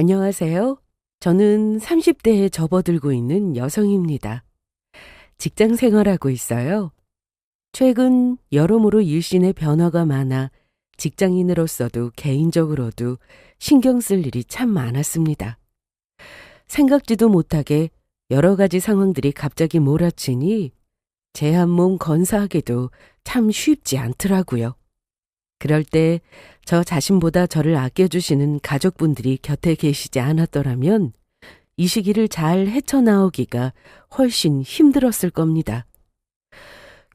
안녕하세요. 저는 30대에 접어들고 있는 여성입니다. 직장 생활하고 있어요. 최근 여러모로 일신의 변화가 많아 직장인으로서도 개인적으로도 신경 쓸 일이 참 많았습니다. 생각지도 못하게 여러 가지 상황들이 갑자기 몰아치니 제 한 몸 건사하기도 참 쉽지 않더라고요. 그럴 때 저 자신보다 저를 아껴주시는 가족분들이 곁에 계시지 않았더라면 이 시기를 잘 헤쳐나오기가 훨씬 힘들었을 겁니다.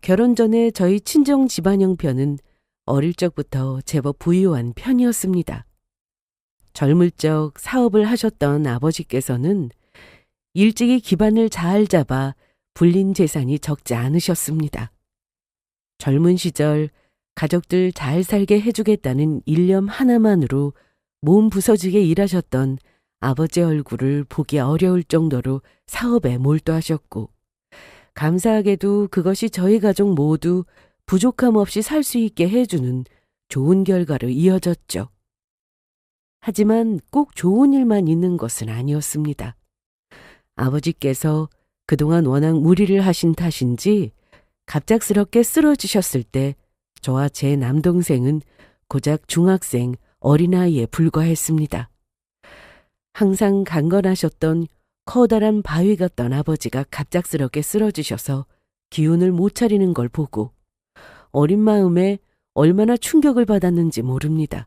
결혼 전에 저희 친정 집안 형편은 어릴 적부터 제법 부유한 편이었습니다. 젊을 적 사업을 하셨던 아버지께서는 일찍이 기반을 잘 잡아 불린 재산이 적지 않으셨습니다. 젊은 시절 가족들 잘 살게 해주겠다는 일념 하나만으로 몸 부서지게 일하셨던 아버지 얼굴을 보기 어려울 정도로 사업에 몰두하셨고, 감사하게도 그것이 저희 가족 모두 부족함 없이 살 수 있게 해주는 좋은 결과로 이어졌죠. 하지만 꼭 좋은 일만 있는 것은 아니었습니다. 아버지께서 그동안 워낙 무리를 하신 탓인지 갑작스럽게 쓰러지셨을 때 저와 제 남동생은 고작 중학생 어린아이에 불과했습니다. 항상 강건하셨던 커다란 바위 같던 아버지가 갑작스럽게 쓰러지셔서 기운을 못 차리는 걸 보고 어린 마음에 얼마나 충격을 받았는지 모릅니다.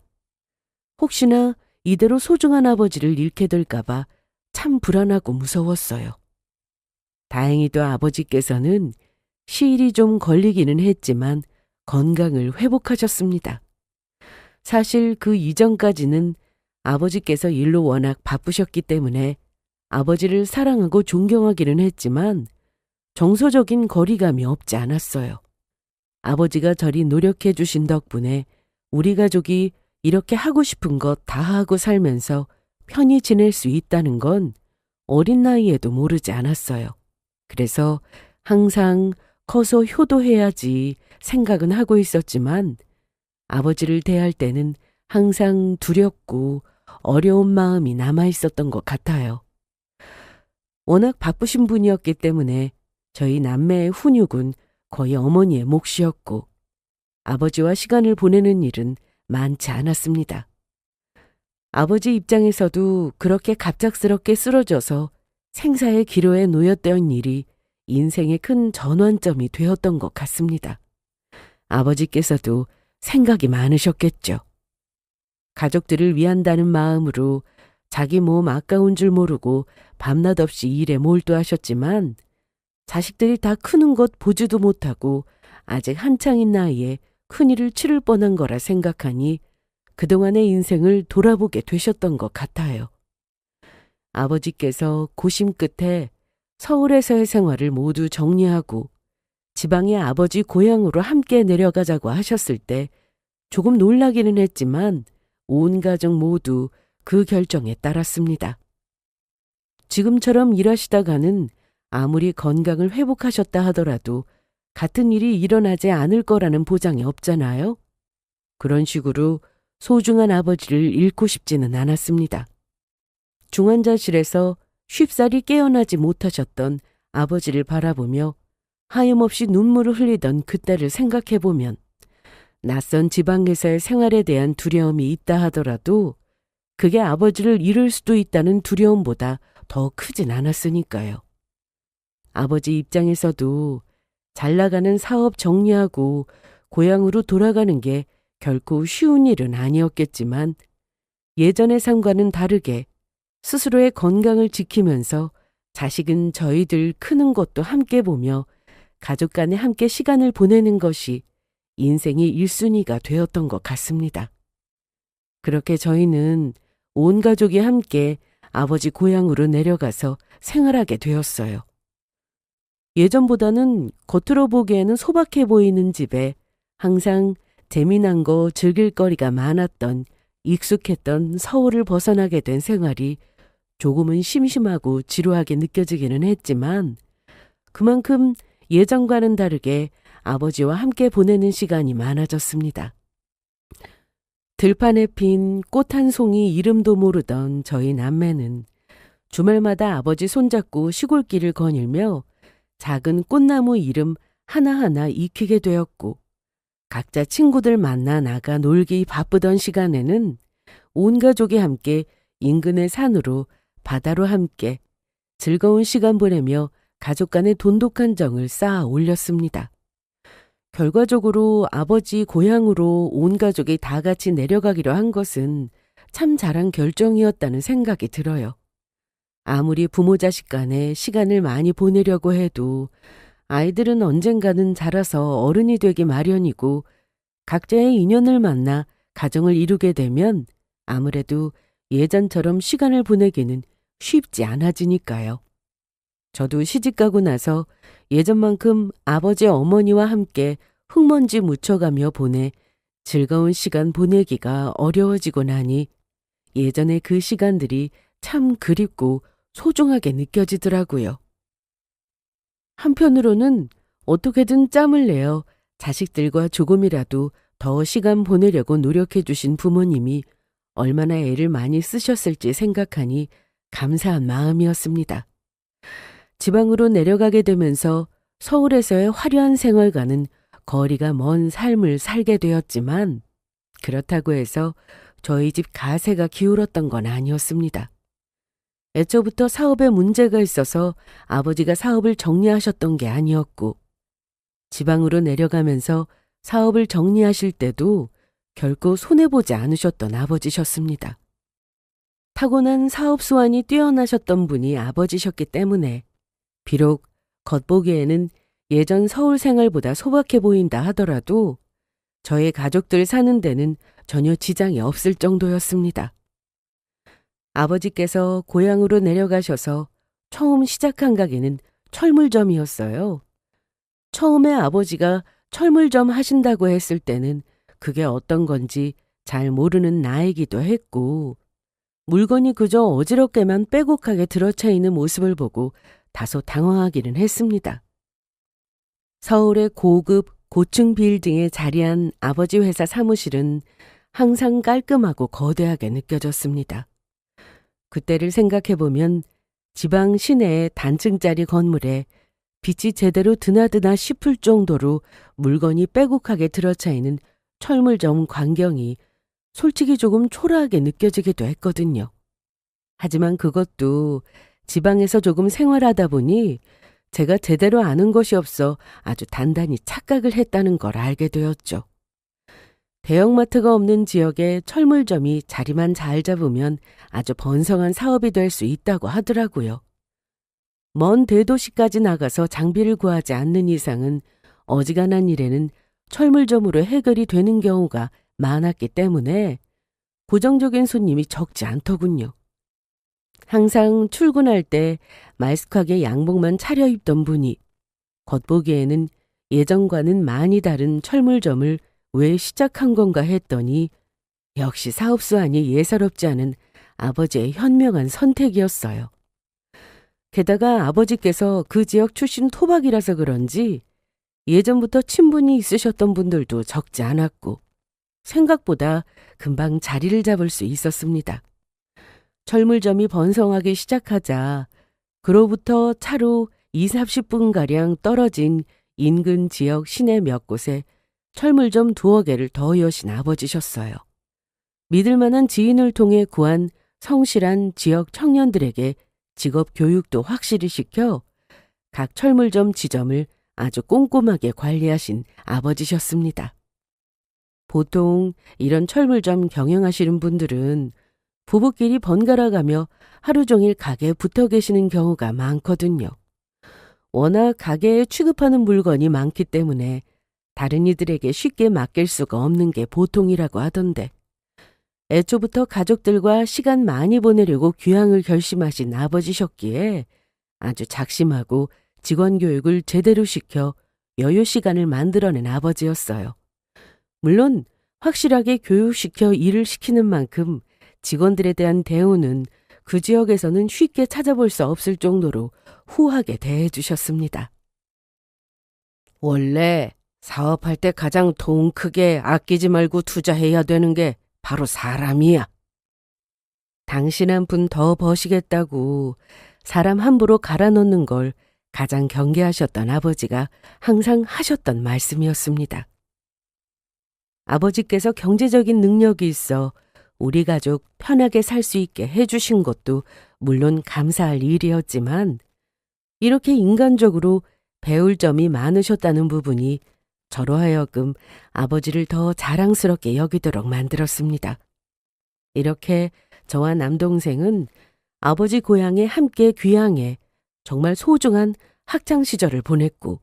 혹시나 이대로 소중한 아버지를 잃게 될까봐 참 불안하고 무서웠어요. 다행히도 아버지께서는 시일이 좀 걸리기는 했지만 건강을 회복하셨습니다. 사실 그 이전까지는 아버지께서 일로 워낙 바쁘셨기 때문에 아버지를 사랑하고 존경하기는 했지만 정서적인 거리감이 없지 않았어요. 아버지가 저리 노력해 주신 덕분에 우리 가족이 이렇게 하고 싶은 것 다 하고 살면서 편히 지낼 수 있다는 건 어린 나이에도 모르지 않았어요. 그래서 항상 커서 효도해야지 생각은 하고 있었지만 아버지를 대할 때는 항상 두렵고 어려운 마음이 남아 있었던 것 같아요. 워낙 바쁘신 분이었기 때문에 저희 남매의 훈육은 거의 어머니의 몫이었고 아버지와 시간을 보내는 일은 많지 않았습니다. 아버지 입장에서도 그렇게 갑작스럽게 쓰러져서 생사의 기로에 놓였던 일이 인생의 큰 전환점이 되었던 것 같습니다. 아버지께서도 생각이 많으셨겠죠. 가족들을 위한다는 마음으로 자기 몸 아까운 줄 모르고 밤낮 없이 일에 몰두하셨지만 자식들이 다 크는 것 보지도 못하고 아직 한창인 나이에 큰일을 치를 뻔한 거라 생각하니 그동안의 인생을 돌아보게 되셨던 것 같아요. 아버지께서 고심 끝에 서울에서의 생활을 모두 정리하고 지방의 아버지 고향으로 함께 내려가자고 하셨을 때 조금 놀라기는 했지만 온 가족 모두 그 결정에 따랐습니다. 지금처럼 일하시다가는 아무리 건강을 회복하셨다 하더라도 같은 일이 일어나지 않을 거라는 보장이 없잖아요. 그런 식으로 소중한 아버지를 잃고 싶지는 않았습니다. 중환자실에서 쉽사리 깨어나지 못하셨던 아버지를 바라보며 하염없이 눈물을 흘리던 그때를 생각해보면 낯선 지방에서의 생활에 대한 두려움이 있다 하더라도 그게 아버지를 잃을 수도 있다는 두려움보다 더 크진 않았으니까요. 아버지 입장에서도 잘 나가는 사업 정리하고 고향으로 돌아가는 게 결코 쉬운 일은 아니었겠지만 예전의 삶과는 다르게 스스로의 건강을 지키면서 자식은 저희들 크는 것도 함께 보며 가족 간에 함께 시간을 보내는 것이 인생의 1순위가 되었던 것 같습니다. 그렇게 저희는 온 가족이 함께 아버지 고향으로 내려가서 생활하게 되었어요. 예전보다는 겉으로 보기에는 소박해 보이는 집에 항상 재미난 거 즐길 거리가 많았던 익숙했던 서울을 벗어나게 된 생활이 조금은 심심하고 지루하게 느껴지기는 했지만 그만큼 예전과는 다르게 아버지와 함께 보내는 시간이 많아졌습니다. 들판에 핀 꽃 한 송이 이름도 모르던 저희 남매는 주말마다 아버지 손잡고 시골길을 거닐며 작은 꽃나무 이름 하나하나 익히게 되었고, 각자 친구들 만나 나가 놀기 바쁘던 시간에는 온 가족이 함께 인근의 산으로 바다로 함께 즐거운 시간 보내며 가족 간의 돈독한 정을 쌓아 올렸습니다. 결과적으로 아버지 고향으로 온 가족이 다 같이 내려가기로 한 것은 참 잘한 결정이었다는 생각이 들어요. 아무리 부모 자식 간에 시간을 많이 보내려고 해도 아이들은 언젠가는 자라서 어른이 되기 마련이고, 각자의 인연을 만나 가정을 이루게 되면 아무래도 예전처럼 시간을 보내기는 쉽지 않아지니까요. 저도 시집가고 나서 예전만큼 아버지 어머니와 함께 흙먼지 묻혀가며 보내 즐거운 시간 보내기가 어려워지고 나니 예전의 그 시간들이 참 그립고 소중하게 느껴지더라고요. 한편으로는 어떻게든 짬을 내어 자식들과 조금이라도 더 시간 보내려고 노력해 주신 부모님이 얼마나 애를 많이 쓰셨을지 생각하니 감사한 마음이었습니다. 지방으로 내려가게 되면서 서울에서의 화려한 생활과는 거리가 먼 삶을 살게 되었지만, 그렇다고 해서 저희 집 가세가 기울었던 건 아니었습니다. 애초부터 사업에 문제가 있어서 아버지가 사업을 정리하셨던 게 아니었고, 지방으로 내려가면서 사업을 정리하실 때도 결코 손해보지 않으셨던 아버지셨습니다. 타고난 사업 수완이 뛰어나셨던 분이 아버지셨기 때문에 비록 겉보기에는 예전 서울 생활보다 소박해 보인다 하더라도 저의 가족들 사는 데는 전혀 지장이 없을 정도였습니다. 아버지께서 고향으로 내려가셔서 처음 시작한 가게는 철물점이었어요. 처음에 아버지가 철물점 하신다고 했을 때는 그게 어떤 건지 잘 모르는 나이기도 했고, 물건이 그저 어지럽게만 빼곡하게 들어차 있는 모습을 보고 다소 당황하기는 했습니다. 서울의 고급 고층 빌딩에 자리한 아버지 회사 사무실은 항상 깔끔하고 거대하게 느껴졌습니다. 그때를 생각해보면 지방 시내의 단층짜리 건물에 빛이 제대로 드나드나 싶을 정도로 물건이 빼곡하게 들어차 있는 철물점 광경이 솔직히 조금 초라하게 느껴지기도 했거든요. 하지만 그것도 지방에서 조금 생활하다 보니 제가 제대로 아는 것이 없어 아주 단단히 착각을 했다는 걸 알게 되었죠. 대형마트가 없는 지역에 철물점이 자리만 잘 잡으면 아주 번성한 사업이 될 수 있다고 하더라고요. 먼 대도시까지 나가서 장비를 구하지 않는 이상은 어지간한 일에는 철물점으로 해결이 되는 경우가 많았기 때문에 고정적인 손님이 적지 않더군요. 항상 출근할 때 말쑥하게 양복만 차려입던 분이 겉보기에는 예전과는 많이 다른 철물점을 왜 시작한 건가 했더니 역시 사업 수완이 예사롭지 않은 아버지의 현명한 선택이었어요. 게다가 아버지께서 그 지역 출신 토박이라서 그런지 예전부터 친분이 있으셨던 분들도 적지 않았고 생각보다 금방 자리를 잡을 수 있었습니다. 철물점이 번성하기 시작하자 그로부터 차로 20-30분가량 떨어진 인근 지역 시내 몇 곳에 철물점 2-3개를 더 여신 아버지셨어요. 믿을 만한 지인을 통해 구한 성실한 지역 청년들에게 직업 교육도 확실히 시켜 각 철물점 지점을 아주 꼼꼼하게 관리하신 아버지셨습니다. 보통 이런 철물점 경영하시는 분들은 부부끼리 번갈아가며 하루 종일 가게에 붙어 계시는 경우가 많거든요. 워낙 가게에 취급하는 물건이 많기 때문에 다른 이들에게 쉽게 맡길 수가 없는 게 보통이라고 하던데, 애초부터 가족들과 시간 많이 보내려고 귀향을 결심하신 아버지셨기에 아주 작심하고 직원 교육을 제대로 시켜 여유 시간을 만들어낸 아버지였어요. 물론 확실하게 교육시켜 일을 시키는 만큼 직원들에 대한 대우는 그 지역에서는 쉽게 찾아볼 수 없을 정도로 후하게 대해주셨습니다. 원래 사업할 때 가장 돈 크게 아끼지 말고 투자해야 되는 게 바로 사람이야. 당신 한 푼 더 버시겠다고 사람 함부로 갈아 넣는 걸 가장 경계하셨던 아버지가 항상 하셨던 말씀이었습니다. 아버지께서 경제적인 능력이 있어 우리 가족 편하게 살 수 있게 해주신 것도 물론 감사할 일이었지만 이렇게 인간적으로 배울 점이 많으셨다는 부분이 저로 하여금 아버지를 더 자랑스럽게 여기도록 만들었습니다. 이렇게 저와 남동생은 아버지 고향에 함께 귀향해 정말 소중한 학창 시절을 보냈고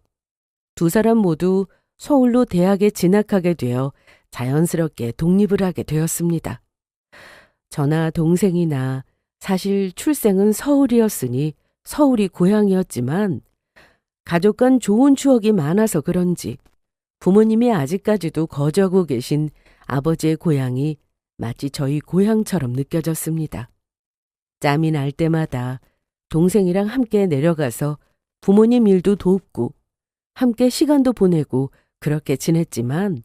두 사람 모두 서울로 대학에 진학하게 되어 자연스럽게 독립을 하게 되었습니다. 저나 동생이나 사실 출생은 서울이었으니 서울이 고향이었지만 가족 간 좋은 추억이 많아서 그런지 부모님이 아직까지도 거주하고 계신 아버지의 고향이 마치 저희 고향처럼 느껴졌습니다. 짬이 날 때마다 동생이랑 함께 내려가서 부모님 일도 돕고 함께 시간도 보내고 그렇게 지냈지만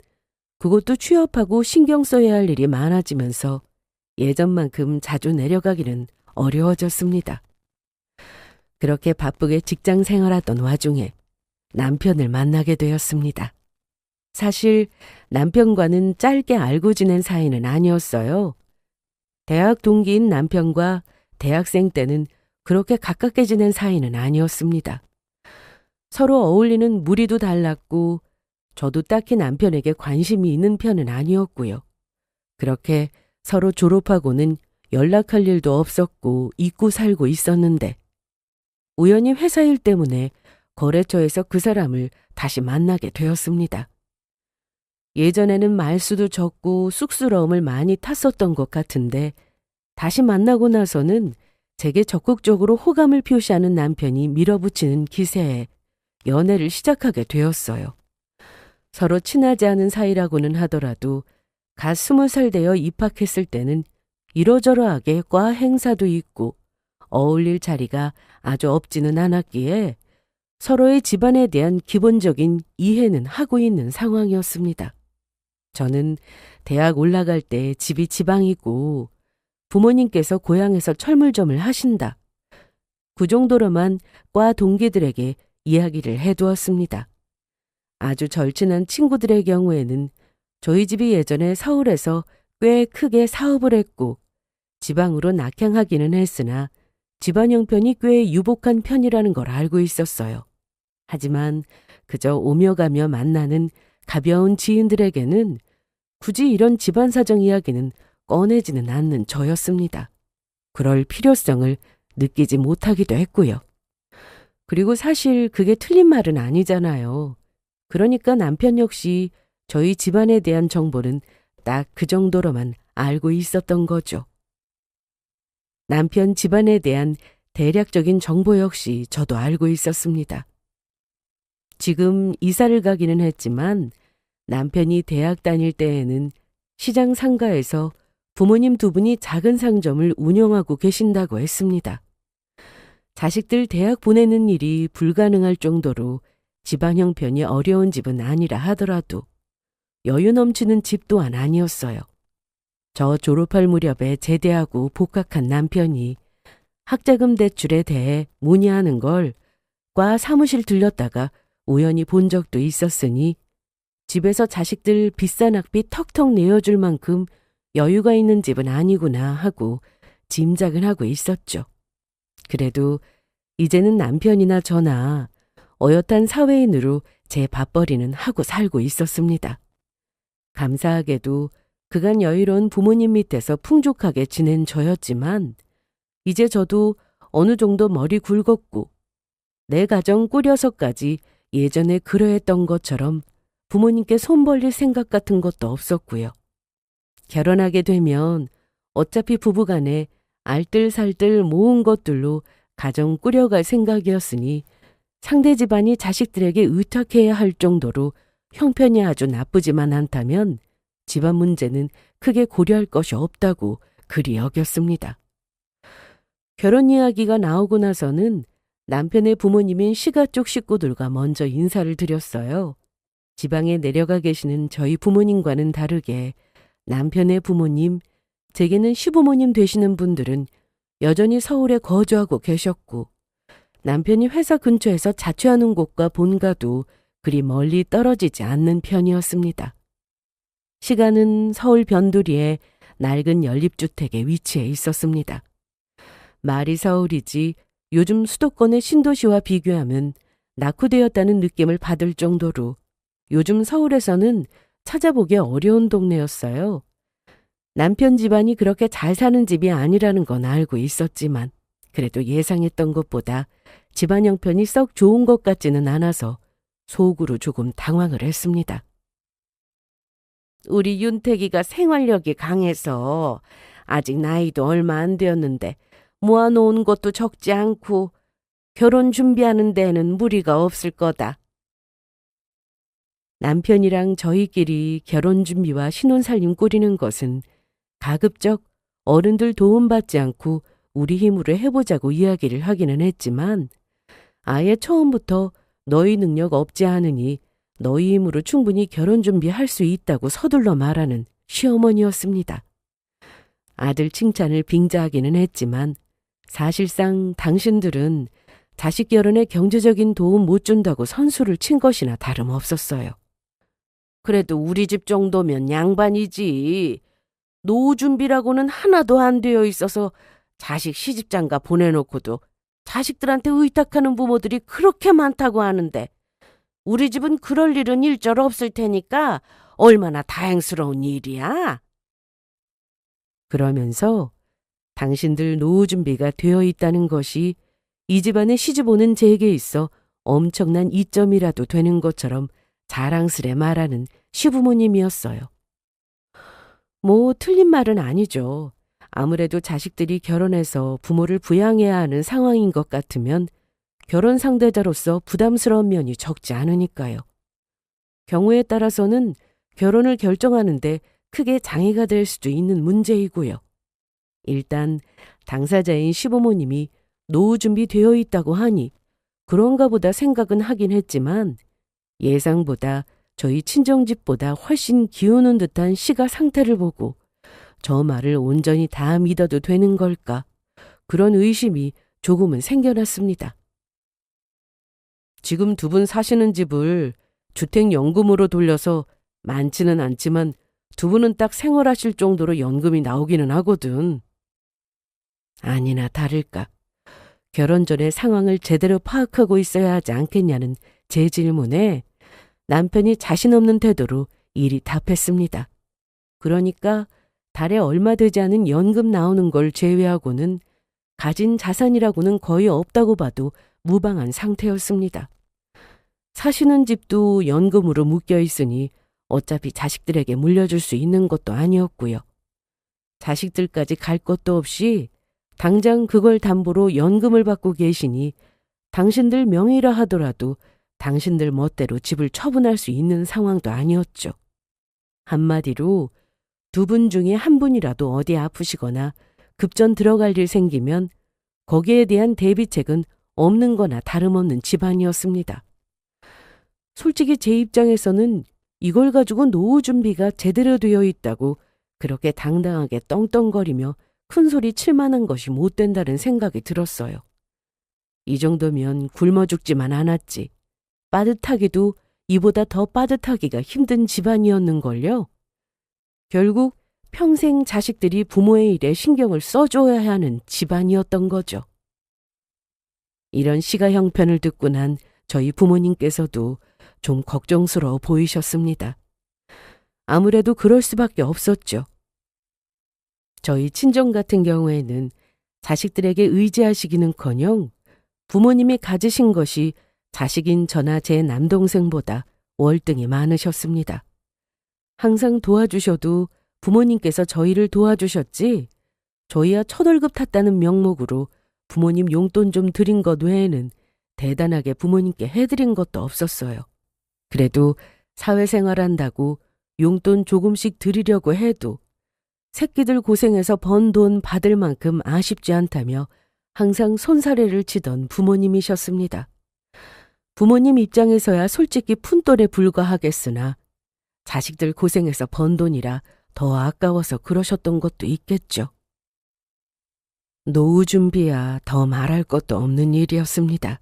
그것도 취업하고 신경 써야 할 일이 많아지면서 예전만큼 자주 내려가기는 어려워졌습니다. 그렇게 바쁘게 직장 생활하던 와중에 남편을 만나게 되었습니다. 사실 남편과는 짧게 알고 지낸 사이는 아니었어요. 대학 동기인 남편과 대학생 때는 그렇게 가깝게 지낸 사이는 아니었습니다. 서로 어울리는 무리도 달랐고 저도 딱히 남편에게 관심이 있는 편은 아니었고요. 그렇게 서로 졸업하고는 연락할 일도 없었고 잊고 살고 있었는데 우연히 회사 일 때문에 거래처에서 그 사람을 다시 만나게 되었습니다. 예전에는 말수도 적고 쑥스러움을 많이 탔었던 것 같은데 다시 만나고 나서는 제게 적극적으로 호감을 표시하는 남편이 밀어붙이는 기세에 연애를 시작하게 되었어요. 서로 친하지 않은 사이라고는 하더라도 갓 20살 되어 입학했을 때는 이러저러하게 과 행사도 있고 어울릴 자리가 아주 없지는 않았기에 서로의 집안에 대한 기본적인 이해는 하고 있는 상황이었습니다. 저는 대학 올라갈 때 집이 지방이고 부모님께서 고향에서 철물점을 하신다. 그 정도로만 과 동기들에게 이야기를 해두었습니다. 아주 절친한 친구들의 경우에는 저희 집이 예전에 서울에서 꽤 크게 사업을 했고 지방으로 낙향하기는 했으나 집안 형편이 꽤 유복한 편이라는 걸 알고 있었어요. 하지만 그저 오며 가며 만나는 가벼운 지인들에게는 굳이 이런 집안 사정 이야기는 꺼내지는 않는 저였습니다. 그럴 필요성을 느끼지 못하기도 했고요. 그리고 사실 그게 틀린 말은 아니잖아요. 그러니까 남편 역시 저희 집안에 대한 정보는 딱 그 정도로만 알고 있었던 거죠. 남편 집안에 대한 대략적인 정보 역시 저도 알고 있었습니다. 지금 이사를 가기는 했지만 남편이 대학 다닐 때에는 시장 상가에서 부모님 두 분이 작은 상점을 운영하고 계신다고 했습니다. 자식들 대학 보내는 일이 불가능할 정도로 집안 형편이 어려운 집은 아니라 하더라도 여유 넘치는 집 또한 아니었어요. 저 졸업할 무렵에 제대하고 복학한 남편이 학자금 대출에 대해 문의하는 걸 과 사무실 들렸다가 우연히 본 적도 있었으니 집에서 자식들 비싼 학비 턱턱 내어줄 만큼 여유가 있는 집은 아니구나 하고 짐작은 하고 있었죠. 그래도 이제는 남편이나 저나 어엿한 사회인으로 제 밥벌이는 하고 살고 있었습니다. 감사하게도 그간 여유로운 부모님 밑에서 풍족하게 지낸 저였지만 이제 저도 어느 정도 머리 굵었고 내 가정 꾸려서까지 예전에 그러했던 것처럼 부모님께 손 벌릴 생각 같은 것도 없었고요. 결혼하게 되면 어차피 부부간에 알뜰살뜰 모은 것들로 가정 꾸려갈 생각이었으니 상대 집안이 자식들에게 의탁해야 할 정도로 형편이 아주 나쁘지만 않다면 집안 문제는 크게 고려할 것이 없다고 그리 여겼습니다. 결혼 이야기가 나오고 나서는 남편의 부모님인 시가 쪽 식구들과 먼저 인사를 드렸어요. 지방에 내려가 계시는 저희 부모님과는 다르게 남편의 부모님, 제게는 시부모님 되시는 분들은 여전히 서울에 거주하고 계셨고 남편이 회사 근처에서 자취하는 곳과 본가도 그리 멀리 떨어지지 않는 편이었습니다. 시간은 서울 변두리의 낡은 연립주택에 위치해 있었습니다. 말이 서울이지 요즘 수도권의 신도시와 비교하면 낙후되었다는 느낌을 받을 정도로 요즘 서울에서는 찾아보기 어려운 동네였어요. 남편 집안이 그렇게 잘 사는 집이 아니라는 건 알고 있었지만 그래도 예상했던 것보다 집안 형편이 썩 좋은 것 같지는 않아서 속으로 조금 당황을 했습니다. 우리 윤택이가 생활력이 강해서 아직 나이도 얼마 안 되었는데 모아놓은 것도 적지 않고 결혼 준비하는 데에는 무리가 없을 거다. 남편이랑 저희끼리 결혼 준비와 신혼살림 꾸리는 것은 가급적 어른들 도움받지 않고 우리 힘으로 해보자고 이야기를 하기는 했지만 아예 처음부터 너희 능력 없지 않으니 너희 힘으로 충분히 결혼 준비할 수 있다고 서둘러 말하는 시어머니였습니다. 아들 칭찬을 빙자하기는 했지만 사실상 당신들은 자식 결혼에 경제적인 도움 못 준다고 선수를 친 것이나 다름없었어요. 그래도 우리 집 정도면 양반이지. 노후 준비라고는 하나도 안 되어 있어서 자식 시집장가 보내놓고도 자식들한테 의탁하는 부모들이 그렇게 많다고 하는데 우리 집은 그럴 일은 일절 없을 테니까 얼마나 다행스러운 일이야. 그러면서 당신들 노후 준비가 되어 있다는 것이 이 집안에 시집 오는 제게 있어 엄청난 이점이라도 되는 것처럼 자랑스레 말하는 시부모님이었어요. 뭐 틀린 말은 아니죠. 아무래도 자식들이 결혼해서 부모를 부양해야 하는 상황인 것 같으면 결혼 상대자로서 부담스러운 면이 적지 않으니까요. 경우에 따라서는 결혼을 결정하는데 크게 장애가 될 수도 있는 문제이고요. 일단 당사자인 시부모님이 노후 준비되어 있다고 하니 그런가 보다 생각은 하긴 했지만 예상보다 저희 친정집보다 훨씬 기우는 듯한 시가 상태를 보고 저 말을 온전히 다 믿어도 되는 걸까? 그런 의심이 조금은 생겨났습니다. 지금 두 분 사시는 집을 주택연금으로 돌려서 많지는 않지만 두 분은 딱 생활하실 정도로 연금이 나오기는 하거든. 아니나 다를까. 결혼 전에 상황을 제대로 파악하고 있어야 하지 않겠냐는 제 질문에 남편이 자신 없는 태도로 이리 답했습니다. 그러니까 달에 얼마 되지 않은 연금 나오는 걸 제외하고는 가진 자산이라고는 거의 없다고 봐도 무방한 상태였습니다. 사시는 집도 연금으로 묶여 있으니 어차피 자식들에게 물려줄 수 있는 것도 아니었고요. 자식들까지 갈 것도 없이 당장 그걸 담보로 연금을 받고 계시니 당신들 명의라 하더라도 당신들 멋대로 집을 처분할 수 있는 상황도 아니었죠. 한마디로 두 분 중에 한 분이라도 어디 아프시거나 급전 들어갈 일 생기면 거기에 대한 대비책은 없는 거나 다름없는 집안이었습니다. 솔직히 제 입장에서는 이걸 가지고 노후 준비가 제대로 되어 있다고 그렇게 당당하게 떵떵거리며 큰소리 칠 만한 것이 못 된다는 생각이 들었어요. 이 정도면 굶어 죽지만 않았지. 빠듯하기도 이보다 더 빠듯하기가 힘든 집안이었는걸요. 결국 평생 자식들이 부모의 일에 신경을 써줘야 하는 집안이었던 거죠. 이런 시가 형편을 듣고 난 저희 부모님께서도 좀 걱정스러워 보이셨습니다. 아무래도 그럴 수밖에 없었죠. 저희 친정 같은 경우에는 자식들에게 의지하시기는커녕 부모님이 가지신 것이 자식인 저나 제 남동생보다 월등히 많으셨습니다. 항상 도와주셔도 부모님께서 저희를 도와주셨지 저희야 첫 월급 탔다는 명목으로 부모님 용돈 좀 드린 것 외에는 대단하게 부모님께 해드린 것도 없었어요. 그래도 사회생활한다고 용돈 조금씩 드리려고 해도 새끼들 고생해서 번 돈 받을 만큼 아쉽지 않다며 항상 손사래를 치던 부모님이셨습니다. 부모님 입장에서야 솔직히 푼돈에 불과하겠으나 자식들 고생해서 번 돈이라 더 아까워서 그러셨던 것도 있겠죠. 노후 준비야 더 말할 것도 없는 일이었습니다.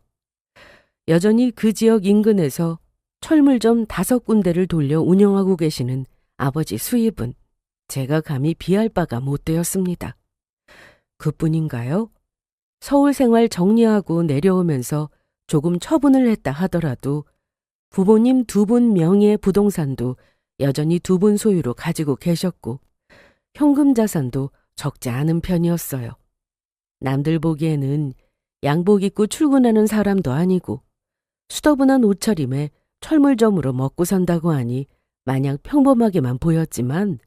여전히 그 지역 인근에서 철물점 5군데를 돌려 운영하고 계시는 아버지 수입은 제가 감히 비할 바가 못 되었습니다. 그뿐인가요? 서울 생활 정리하고 내려오면서 조금 처분을 했다 하더라도 부모님 2분 명의의 부동산도 여전히 2분 소유로 가지고 계셨고 현금 자산도 적지 않은 편이었어요. 남들 보기에는 양복 입고 출근하는 사람도 아니고 수더분한 옷차림에 철물점으로 먹고 산다고 하니 마냥 평범하게만 보였지만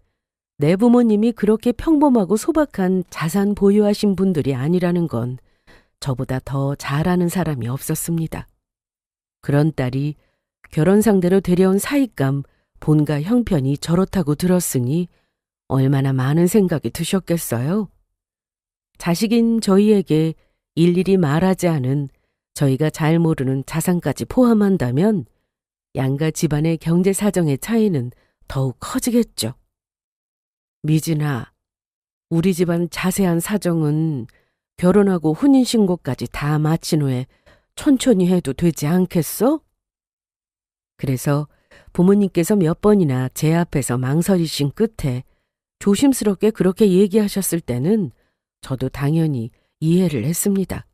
내 부모님이 그렇게 평범하고 소박한 자산 보유하신 분들이 아니라는 건 저보다 더 잘 아는 사람이 없었습니다. 그런 딸이 결혼 상대로 데려온 사익감 본가 형편이 저렇다고 들었으니 얼마나 많은 생각이 드셨겠어요? 자식인 저희에게 일일이 말하지 않은 저희가 잘 모르는 자산까지 포함한다면 양가 집안의 경제 사정의 차이는 더욱 커지겠죠. 미진아, 우리 집안 자세한 사정은 결혼하고 혼인신고까지 다 마친 후에 천천히 해도 되지 않겠어? 그래서 부모님께서 몇 번이나 제 앞에서 망설이신 끝에 조심스럽게 그렇게 얘기하셨을 때는 저도 당연히 이해를 했습니다.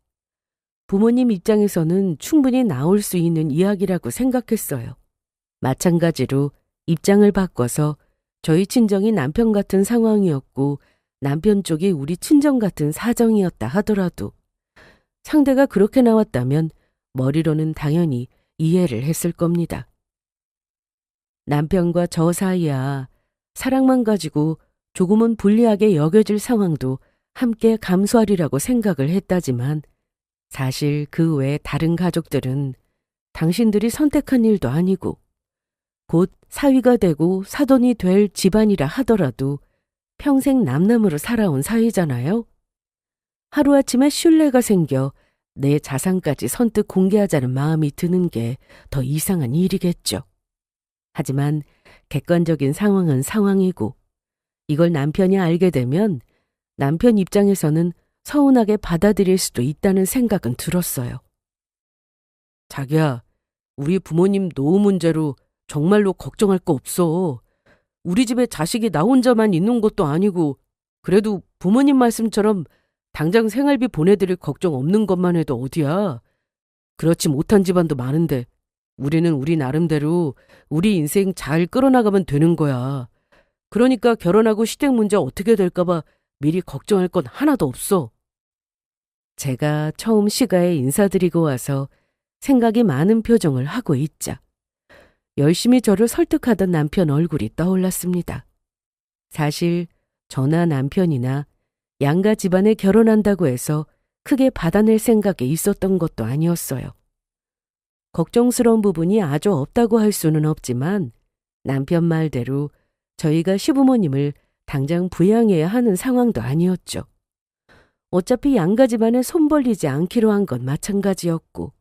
부모님 입장에서는 충분히 나올 수 있는 이야기라고 생각했어요. 마찬가지로 입장을 바꿔서 저희 친정이 남편 같은 상황이었고 남편 쪽이 우리 친정 같은 사정이었다 하더라도 상대가 그렇게 나왔다면 머리로는 당연히 이해를 했을 겁니다. 남편과 저 사이야 사랑만 가지고 조금은 불리하게 여겨질 상황도 함께 감수하리라고 생각을 했다지만 사실 그 외 다른 가족들은 당신들이 선택한 일도 아니고 곧 사위가 되고 사돈이 될 집안이라 하더라도 평생 남남으로 살아온 사이잖아요. 하루아침에 신뢰가 생겨 내 자산까지 선뜻 공개하자는 마음이 드는 게 더 이상한 일이겠죠. 하지만 객관적인 상황은 상황이고 이걸 남편이 알게 되면 남편 입장에서는 서운하게 받아들일 수도 있다는 생각은 들었어요. 자기야, 우리 부모님 노후 문제로 정말로 걱정할 거 없어. 우리 집에 자식이 나 혼자만 있는 것도 아니고 그래도 부모님 말씀처럼 당장 생활비 보내드릴 걱정 없는 것만 해도 어디야. 그렇지 못한 집안도 많은데 우리는 우리 나름대로 우리 인생 잘 끌어나가면 되는 거야. 그러니까 결혼하고 시댁 문제 어떻게 될까 봐 미리 걱정할 건 하나도 없어. 제가 처음 시가에 인사드리고 와서 생각이 많은 표정을 하고 있자 열심히 저를 설득하던 남편 얼굴이 떠올랐습니다. 사실 저나 남편이나 양가 집안에 결혼한다고 해서 크게 받아낼 생각이 있었던 것도 아니었어요. 걱정스러운 부분이 아주 없다고 할 수는 없지만 남편 말대로 저희가 시부모님을 당장 부양해야 하는 상황도 아니었죠. 어차피 양가 집안에 손 벌리지 않기로 한 건 마찬가지였고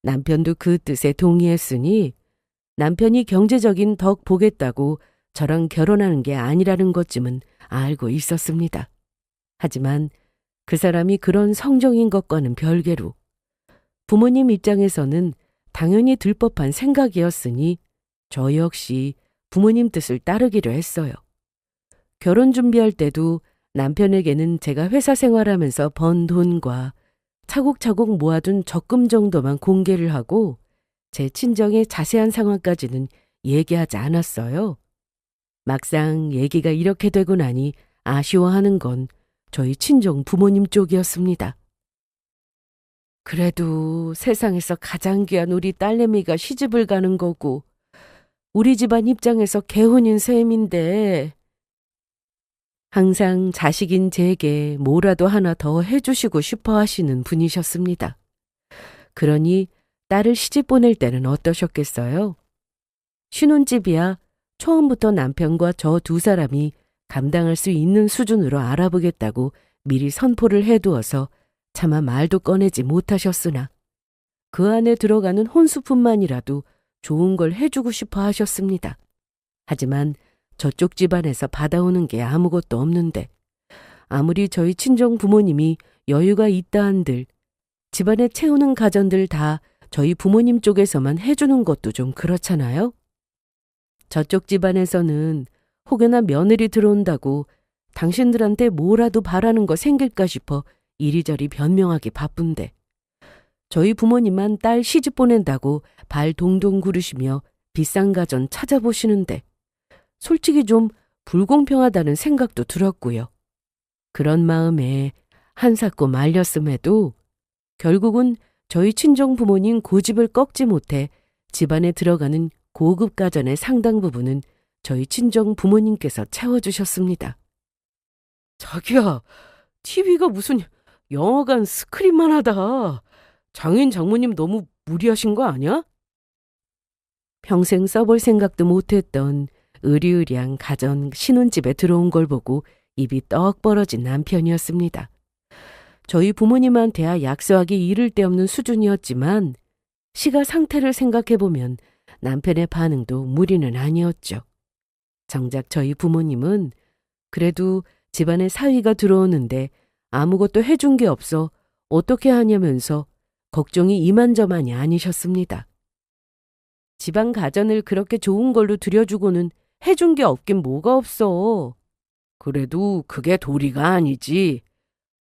남편도 그 뜻에 동의했으니 남편이 경제적인 덕 보겠다고 저랑 결혼하는 게 아니라는 것쯤은 알고 있었습니다. 하지만 그 사람이 그런 성정인 것과는 별개로 부모님 입장에서는 당연히 들법한 생각이었으니 저 역시 부모님 뜻을 따르기로 했어요. 결혼 준비할 때도 남편에게는 제가 회사 생활하면서 번 돈과 차곡차곡 모아둔 적금 정도만 공개를 하고 제 친정의 자세한 상황까지는 얘기하지 않았어요. 막상 얘기가 이렇게 되고 나니 아쉬워하는 건 저희 친정 부모님 쪽이었습니다. 그래도 세상에서 가장 귀한 우리 딸내미가 시집을 가는 거고 우리 집안 입장에서 개혼인 셈인데 항상 자식인 제게 뭐라도 하나 더 해주시고 싶어 하시는 분이셨습니다. 그러니 딸을 시집 보낼 때는 어떠셨겠어요? 신혼집이야 처음부터 남편과 저 2사람이 감당할 수 있는 수준으로 알아보겠다고 미리 선포를 해두어서 차마 말도 꺼내지 못하셨으나 그 안에 들어가는 혼수품만이라도 좋은 걸 해주고 싶어 하셨습니다. 하지만 저쪽 집안에서 받아오는 게 아무것도 없는데 아무리 저희 친정 부모님이 여유가 있다 한들 집안에 채우는 가전들 다 저희 부모님 쪽에서만 해주는 것도 좀 그렇잖아요. 저쪽 집안에서는 혹여나 며느리 들어온다고 당신들한테 뭐라도 바라는 거 생길까 싶어 이리저리 변명하기 바쁜데 저희 부모님만 딸 시집 보낸다고 발 동동 구르시며 비싼 가전 찾아보시는데 솔직히 좀 불공평하다는 생각도 들었고요. 그런 마음에 한사코 말렸음에도 결국은 저희 친정 부모님 고집을 꺾지 못해 집안에 들어가는 고급 가전의 상당 부분은 저희 친정 부모님께서 채워주셨습니다. 자기야, TV가 무슨 영화관 스크린만 하다. 장인 장모님 너무 무리하신 거 아니야? 평생 써볼 생각도 못했던 으리으리한 가전 신혼집에 들어온 걸 보고 입이 떡 벌어진 남편이었습니다. 저희 부모님한테야 약소하기 이를 데 없는 수준이었지만 시가 상태를 생각해보면 남편의 반응도 무리는 아니었죠. 정작 저희 부모님은 그래도 집안에 사위가 들어오는데 아무것도 해준 게 없어 어떻게 하냐면서 걱정이 이만저만이 아니셨습니다. 집안 가전을 그렇게 좋은 걸로 들여주고는 해준 게 없긴 뭐가 없어. 그래도 그게 도리가 아니지.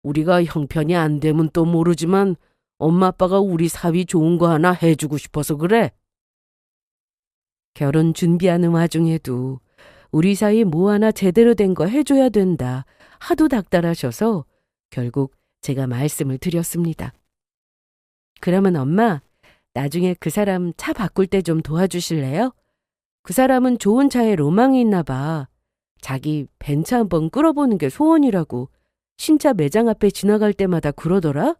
우리가 형편이 안 되면 또 모르지만 엄마 아빠가 우리 사위 좋은 거 하나 해주고 싶어서 그래. 결혼 준비하는 와중에도 우리 사위 뭐 하나 제대로 된 거 해줘야 된다. 하도 닥달하셔서 결국 제가 말씀을 드렸습니다. 그러면 엄마, 나중에 그 사람 차 바꿀 때 좀 도와주실래요? 그 사람은 좋은 차에 로망이 있나 봐. 자기 벤츠 한번 끌어보는 게 소원이라고 신차 매장 앞에 지나갈 때마다 그러더라?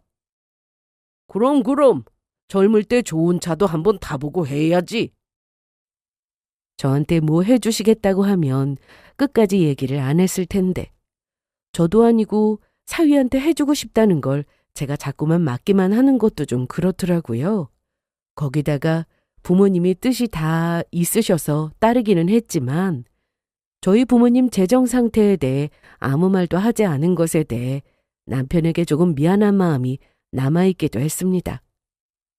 그럼. 젊을 때 좋은 차도 한번 타보고 해야지. 저한테 뭐 해주시겠다고 하면 끝까지 얘기를 안 했을 텐데 저도 아니고 사위한테 해주고 싶다는 걸 제가 자꾸만 맡기만 하는 것도 좀 그렇더라고요. 거기다가 부모님이 뜻이 다 있으셔서 따르기는 했지만 저희 부모님 재정 상태에 대해 아무 말도 하지 않은 것에 대해 남편에게 조금 미안한 마음이 남아있기도 했습니다.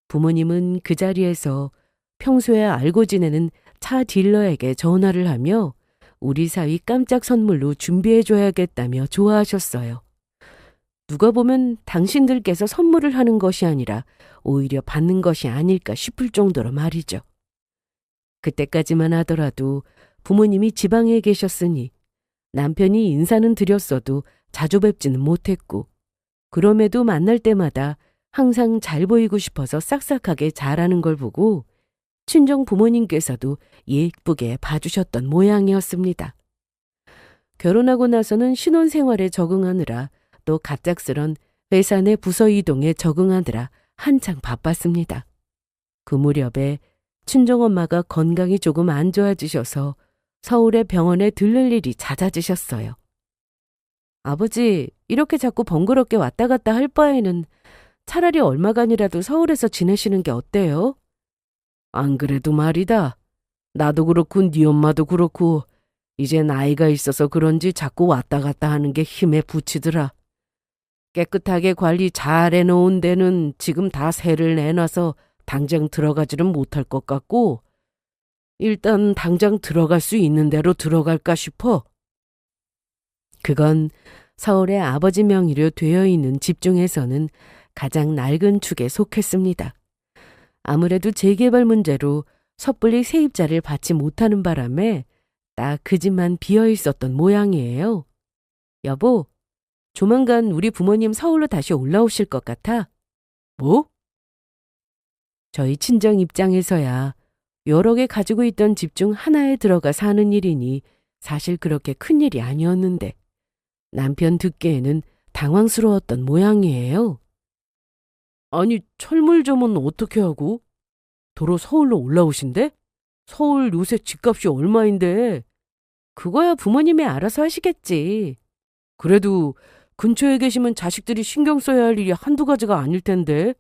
부모님은 그 자리에서 평소에 알고 지내는 차 딜러에게 전화를 하며 우리 사위 깜짝 선물로 준비해줘야겠다며 좋아하셨어요. 누가 보면 당신들께서 선물을 하는 것이 아니라 오히려 받는 것이 아닐까 싶을 정도로 말이죠. 그때까지만 하더라도 부모님이 지방에 계셨으니 남편이 인사는 드렸어도 자주 뵙지는 못했고 그럼에도 만날 때마다 항상 잘 보이고 싶어서 싹싹하게 잘하는 걸 보고 친정 부모님께서도 예쁘게 봐주셨던 모양이었습니다. 결혼하고 나서는 신혼생활에 적응하느라 또 갑작스런 회사 내 부서 이동에 적응하느라 한창 바빴습니다. 그 무렵에 친정엄마가 건강이 조금 안 좋아지셔서 서울의 병원에 들를 일이 잦아지셨어요. 아버지, 이렇게 자꾸 번거롭게 왔다 갔다 할 바에는 차라리 얼마간이라도 서울에서 지내시는 게 어때요? 안 그래도 말이다. 나도 그렇고 네 엄마도 그렇고 이제 나이가 있어서 그런지 자꾸 왔다 갔다 하는 게 힘에 부치더라. 깨끗하게 관리 잘 해놓은 데는 지금 다 세를 내놔서 당장 들어가지는 못할 것 같고 일단 당장 들어갈 수 있는 대로 들어갈까 싶어. 그건 서울의 아버지 명의로 되어 있는 집 중에서는 가장 낡은 축에 속했습니다. 아무래도 재개발 문제로 섣불리 세입자를 받지 못하는 바람에 딱 그 집만 비어 있었던 모양이에요. 여보, 조만간 우리 부모님 서울로 다시 올라오실 것 같아. 뭐? 저희 친정 입장에서야 여러 개 가지고 있던 집 중 하나에 들어가 사는 일이니 사실 그렇게 큰 일이 아니었는데 남편 듣기에는 당황스러웠던 모양이에요. 아니, 철물점은 어떻게 하고? 도로 서울로 올라오신대? 서울 요새 집값이 얼마인데? 그거야 부모님이 알아서 하시겠지. 그래도 근처에 계시면 자식들이 신경 써야 할 일이 한두 가지가 아닐 텐데.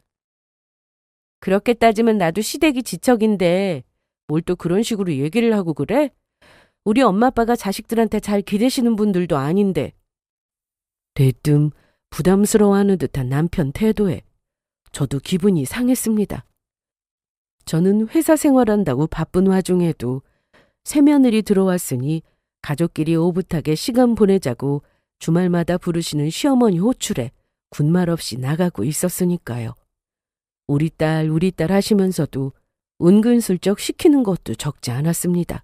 그렇게 따지면 나도 시댁이 지척인데 뭘 또 그런 식으로 얘기를 하고 그래? 우리 엄마 아빠가 자식들한테 잘 기대시는 분들도 아닌데. 대뜸 부담스러워하는 듯한 남편 태도에 저도 기분이 상했습니다. 저는 회사 생활한다고 바쁜 와중에도 새며느리 들어왔으니 가족끼리 오붓하게 시간 보내자고 주말마다 부르시는 시어머니 호출에 군말 없이 나가고 있었으니까요. 우리 딸 하시면서도 은근슬쩍 시키는 것도 적지 않았습니다.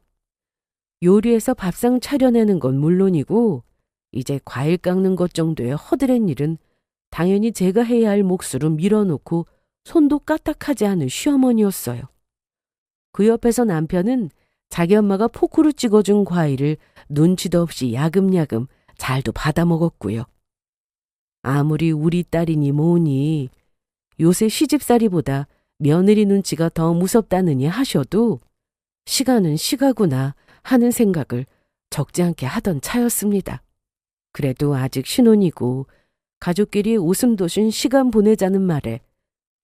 요리해서 밥상 차려내는 건 물론이고 이제 과일 깎는 것 정도의 허드렛 일은 당연히 제가 해야 할 몫으로 밀어놓고 손도 까딱하지 않은 시어머니였어요. 그 옆에서 남편은 자기 엄마가 포크로 찍어준 과일을 눈치도 없이 야금야금 잘도 받아먹었고요. 아무리 우리 딸이니 뭐니 요새 시집살이보다 며느리 눈치가 더 무섭다느니 하셔도 시간은 시가구나 하는 생각을 적지 않게 하던 차였습니다. 그래도 아직 신혼이고 가족끼리 오순도순 시간 보내자는 말에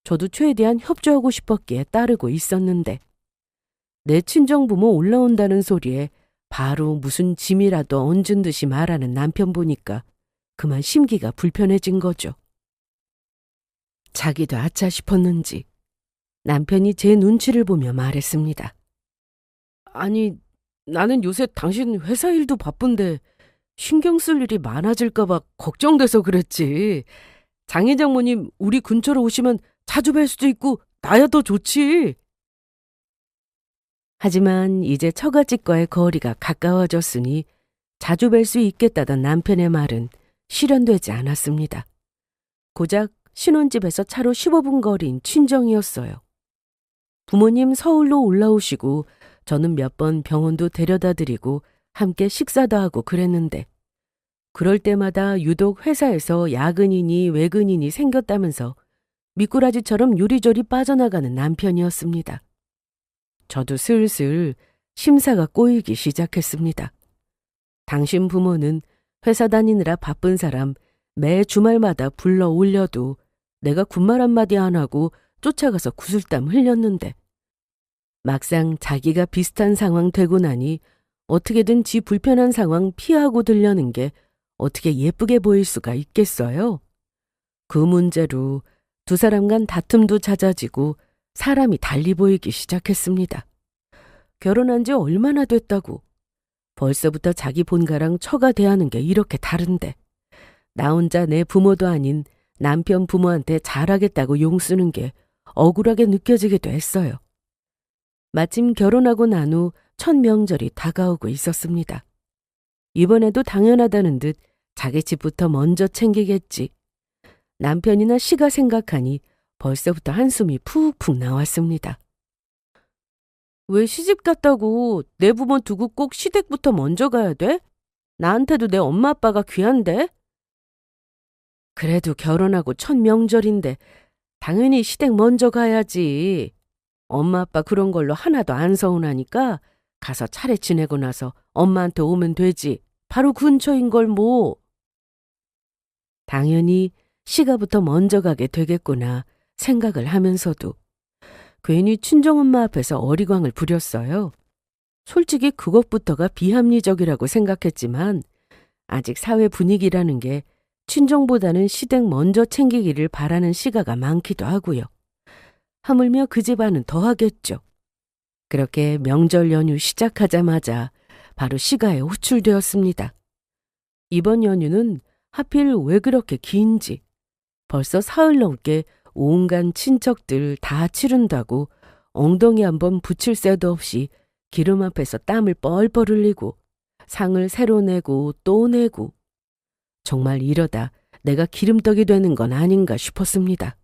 저도 최대한 협조하고 싶었기에 따르고 있었는데 내 친정부모 올라온다는 소리에 바로 무슨 짐이라도 얹은 듯이 말하는 남편 보니까 그만 심기가 불편해진 거죠. 자기도 아차 싶었는지 남편이 제 눈치를 보며 말했습니다. 아니, 나는 요새 당신 회사 일도 바쁜데 신경 쓸 일이 많아질까 봐 걱정돼서 그랬지. 장 회장모님 우리 근처로 오시면 자주 뵐 수도 있고 나야 더 좋지. 하지만 이제 처갓집과의 거리가 가까워졌으니 자주 뵐 수 있겠다던 남편의 말은 실현되지 않았습니다. 고작 신혼집에서 차로 15분 거리인 친정이었어요. 부모님 서울로 올라오시고 저는 몇 번 병원도 데려다 드리고 함께 식사도 하고 그랬는데 그럴 때마다 유독 회사에서 야근이니 외근이니 생겼다면서 미꾸라지처럼 요리조리 빠져나가는 남편이었습니다. 저도 슬슬 심사가 꼬이기 시작했습니다. 당신 부모는 회사 다니느라 바쁜 사람 매 주말마다 불러 올려도 내가 군말 한마디 안 하고 쫓아가서 구슬땀 흘렸는데 막상 자기가 비슷한 상황 되고 나니 어떻게든 지 불편한 상황 피하고 들려는 게 어떻게 예쁘게 보일 수가 있겠어요? 그 문제로 두 사람 간 다툼도 잦아지고 사람이 달리 보이기 시작했습니다. 결혼한 지 얼마나 됐다고 벌써부터 자기 본가랑 처가 대하는 게 이렇게 다른데 나 혼자 내 부모도 아닌 남편 부모한테 잘하겠다고 용쓰는 게 억울하게 느껴지기도 했어요. 마침 결혼하고 난 후 첫 명절이 다가오고 있었습니다. 이번에도 당연하다는 듯 자기 집부터 먼저 챙기겠지. 남편이나 시가 생각하니 벌써부터 한숨이 푹푹 나왔습니다. 왜 시집 갔다고 내 부모 두고 꼭 시댁부터 먼저 가야 돼? 나한테도 내 엄마 아빠가 귀한데? 그래도 결혼하고 첫 명절인데 당연히 시댁 먼저 가야지. 엄마 아빠 그런 걸로 하나도 안 서운하니까 가서 차례 지내고 나서 엄마한테 오면 되지. 바로 근처인 걸 뭐. 당연히 시가부터 먼저 가게 되겠구나 생각을 하면서도 괜히 친정엄마 앞에서 어리광을 부렸어요. 솔직히 그것부터가 비합리적이라고 생각했지만 아직 사회 분위기라는 게 친정보다는 시댁 먼저 챙기기를 바라는 시가가 많기도 하고요. 하물며 그 집안은 더하겠죠. 그렇게 명절 연휴 시작하자마자 바로 시가에 호출되었습니다. 이번 연휴는 하필 왜 그렇게 긴지 벌써 사흘 넘게 온갖 친척들 다 치른다고 엉덩이 한번 붙일 새도 없이 기름 앞에서 땀을 뻘뻘 흘리고 상을 새로 내고 또 내고 정말 이러다 내가 기름떡이 되는 건 아닌가 싶었습니다.